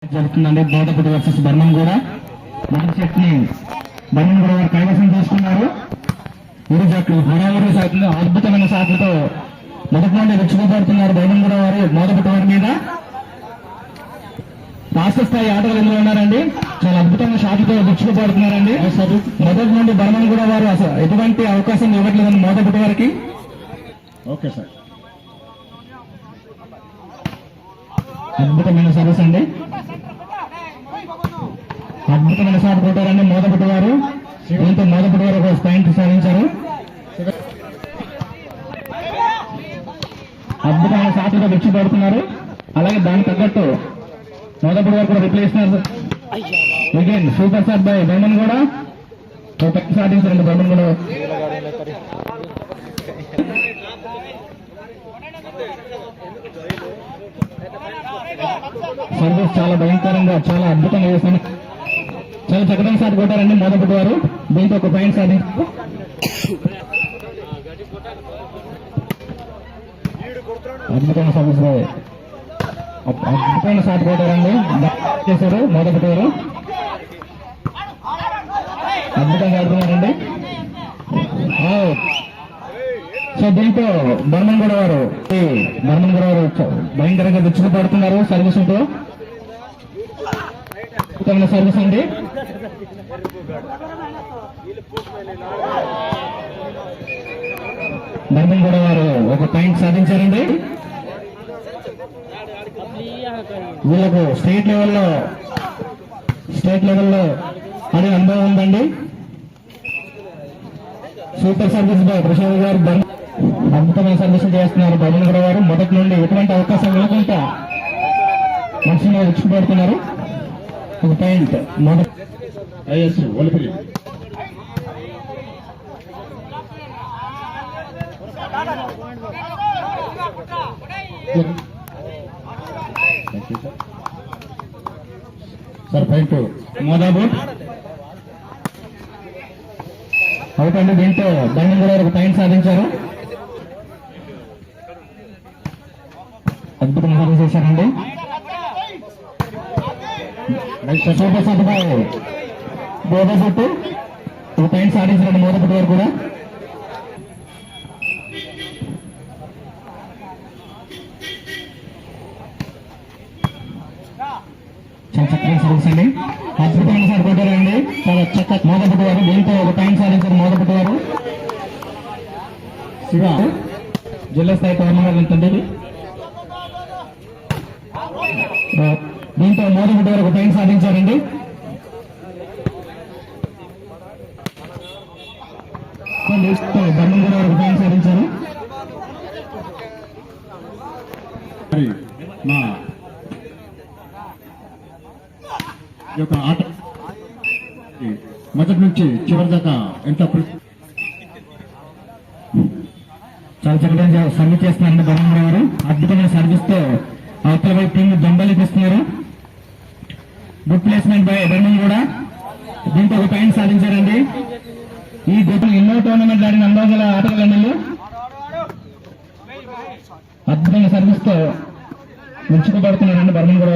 జరుగుతుందండి. బోధపుటి వర్సెస్ బర్మన్ కూడా మొదటి సెట్ ని బర్మన్ కూడా వారు కైవసం చేసుకున్నారు. ఇరు జట్లు హడావుడి సాట్లు అద్భుతమైన సాట్లతో మొదటి నుండి రుచిపడుతున్నారు. బర్మన్ కూడా వారు బోధపుటి వారి మీద రాష్ట్ర స్థాయి ఆటలు ఎందులో ఉన్నారండి. చాలా అద్భుతమైన షాట్లతో రుచిపడుతున్నారండి. మొదటి నుండి బర్మన్ కూడా వారు అసలు ఎటువంటి అవకాశం ఇవ్వట్లేదండి బోధపుటి వారికి. ఓకే సార్, అద్భుతమైన సర్వీస్ అండి. అద్భుతమైన షాట్ కొట్టారండి మోదపుటి వారు. దీంతో మోదపుటి వారు ఒక పాయింట్ సాధించారు. అద్భుతమైన షాట్లతో పిచ్చి పడుతున్నారు. అలాగే దానికి తగ్గట్టు మోదపుటి వారు కూడా రిప్లై ఇస్తున్నారు. Again super shot by Burman కూడా ఒక పాయింట్ సాధించారండి బర్మన్ కూడా. సర్వీస్ చాలా భయంకరంగా చాలా అద్భుతంగా చేశాను. చాలా చక్కటి షాట్ కొట్టారండి మొదటి వారు. దీంతో ఒక పాయింట్ సాధించారు. అద్భుతమైన సర్వీస్ అద్భుతమైన షాట్ కొట్టారండి చేశారు మొదటి వారు. అద్భుతంగా ఆడుతున్నారండి. సో దీంతో బర్మన్ కూడా వారు భయంకరంగా రుచిపడుతున్నారు సర్వీస్ తో. సర్వీస్ అండి. బర్మన్ కూడా వారు ఒక పాయింట్ సాధించారండి. వీళ్ళకు స్టేట్ లెవెల్లో అనే అనుభవం ఉందండి. సూపర్ సర్వీస్ బై ప్రసాద్ గారు అద్భుతమైన సర్వీస్ చేస్తున్నారు. బర్మన్ కూడా వారు మొదటి నుండి ఎటువంటి అవకాశం ఇవ్వకుండా మనిషిని రుచిపడుతున్నారు. ఒక పాయింట్ మొదటి ఒలిపిరి సార్ పాయింట్ మోదాబూట్ అవుట్ అండి. దీంతో బర్మన్ కూడా ఒక పాయింట్ సాధించారు. అద్భుతంగా సర్వీస్ చేశారండి. సూపర్ షాట్ బై బోధపుట్టు ఒక పాయింట్ సాధించారండి మోదపుట్టు వారు కూడా. చాలా చక్కగా సర్వీస్ అండి. అద్భుతమైన షాట్ కొట్టారండి చాలా చక్కగా మోదపుట్టు వారు. దీంతో ఒక పాయింట్ సాధించారు మోదపుట్టు వారు. శివ జిల్లా స్థాయి టోర్నమెంట్ వెళ్తుంది. దీంతో మోదపుట్టు వారు ఒక పాయింట్ సాధించారండి. బర్మన్ కూడా ఒక పాయింట్ సాధించారు. మా యొక్క ఆట మొదటి నుంచి చివరి దాకా ఎంత చాలా చక్కగా సర్వీస్ చేస్తున్నారండి బర్మన్ గారు. అద్భుతమైన సర్వీస్ తో అవతల వైపు టీం దొంగలిపిస్తున్నారు. గుడ్ ప్లేస్మెంట్ బై బర్మన్ కూడా. దీంతో ఒక పాయింట్ సాధించారండి. ఈ గొప్ప ఎన్నో టోర్నమెంట్ ఆడిన అనుభవం గల ఆటగాళ్ళు అద్భుతమైన సర్వీస్ తో మెచ్చుకోబడుతున్నారండి బర్మన్ కూడా.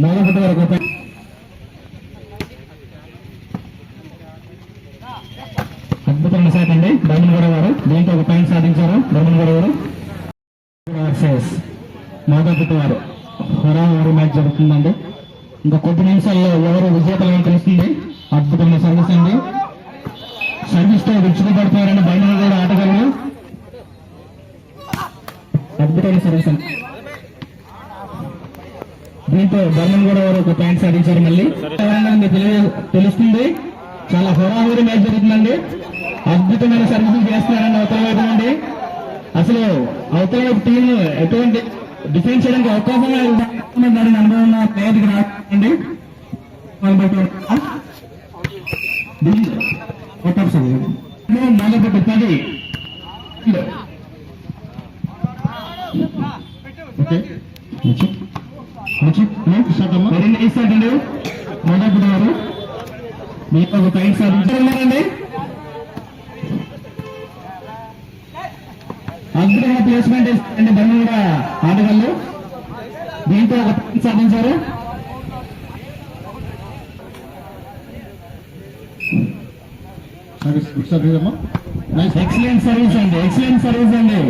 మోదపుట్టు వారు ఒక అద్భుతమైన షాట్ అండి బర్మన్ కూడా వారు. దీంతో ఒక పాయింట్ సాధించారు బర్మన్ కూడా వారు. మోదపుట్టు వారు హోరాహోరీ మ్యాచ్ జరుగుతుందండి. ఇంకా కొద్ది నిమిషాల్లో ఎవరు విజేతలు తెలుస్తుంది. అద్భుతమైన సర్వీస్ అండి. సర్వీస్ తో రుచిపడుతున్నారండి బర్మన్ కూడా ఆటగాళ్ళు. అద్భుతమైన సర్వీస్ అండి. దీంతో బర్మన్ కూడా వారు ఒక పాయింట్ సాధించారు. మళ్ళీ తెలుస్తుంది. చాలా హోరాహోరీ మ్యాచ్ జరుగుతుందండి. అద్భుతమైన సర్వీసింగ్ చేస్తున్నారండి అవతల వైపు నుండి. అసలు అవతల వైపు టీం ఎటువంటి డిఫెన్స్ చేయడానికి అవకాశం దాని అనుభవం ప్లేయర్కి రాకండి. మొదటి 10 ఓకే వెరీ నైస్ అండి మొదటి వారు. మీకు ఒక పాయింట్ సాధించారండి. అద్భుతంగా ప్లేస్మెంట్ ఇస్తారండి బర్మగూడ ఆటగాళ్ళు. దీంతో ఒక పాయింట్ సాధించారు. సర్వీస్ గుడ్ సర్వీస్ అమ్మా. నైస్. ఎక్సలెంట్ సర్వీస్ అండి, ఎక్సలెంట్ సర్వీస్ అండి.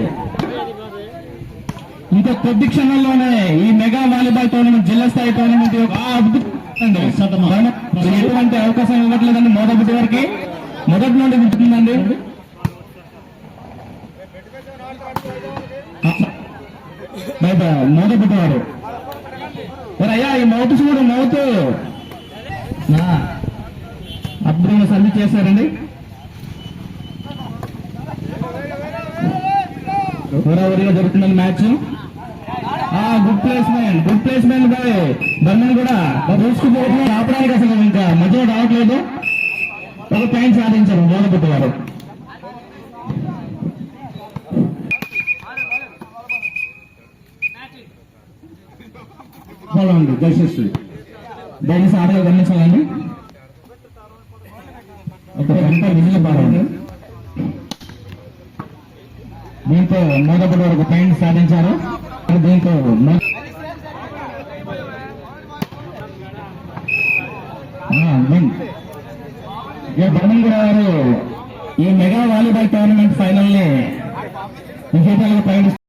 ఇంకా కొద్ది క్షణాల్లోనే ఈ మెగా వాలీబాల్ టోర్నమెంట్ జిల్లా స్థాయి టోర్నమెంట్ యొక్క అద్భుతం అండి. ఎటువంటి అవకాశం ఇవ్వట్లేదండి మొదటి వారికి, మొదటి నుండి ఉంటుందండి. మొదటి వారు అయ్యా ఈ మౌత్ చూడు, మౌత్ అద్భుతంగా సర్వీస్ చేశారండి. హోరావరిగా జరుగుతున్న match. Good placement by Burman కూడా దూసుకుపోతున్నారు. ఆపడానికి అసలు ఇంకా మధ్యలో రావట్లేదు. ఒక పాయింట్ సాధించారు మోదపుట్టు వారు. అండి దయచేసి దయచేసి ఆటగా గమనించాలండి. ఒక గంట విజయ బాగుంది. దీంతో మోదపుట్టు వారు ఒక పాయింట్ సాధించారు. దీంతో బర్మన్ కూడా వారు ఈ మెగా వాలీబాల్ టోర్నమెంట్ ఫైనల్ ని విజేతలకు ప్రకటిస్తారు.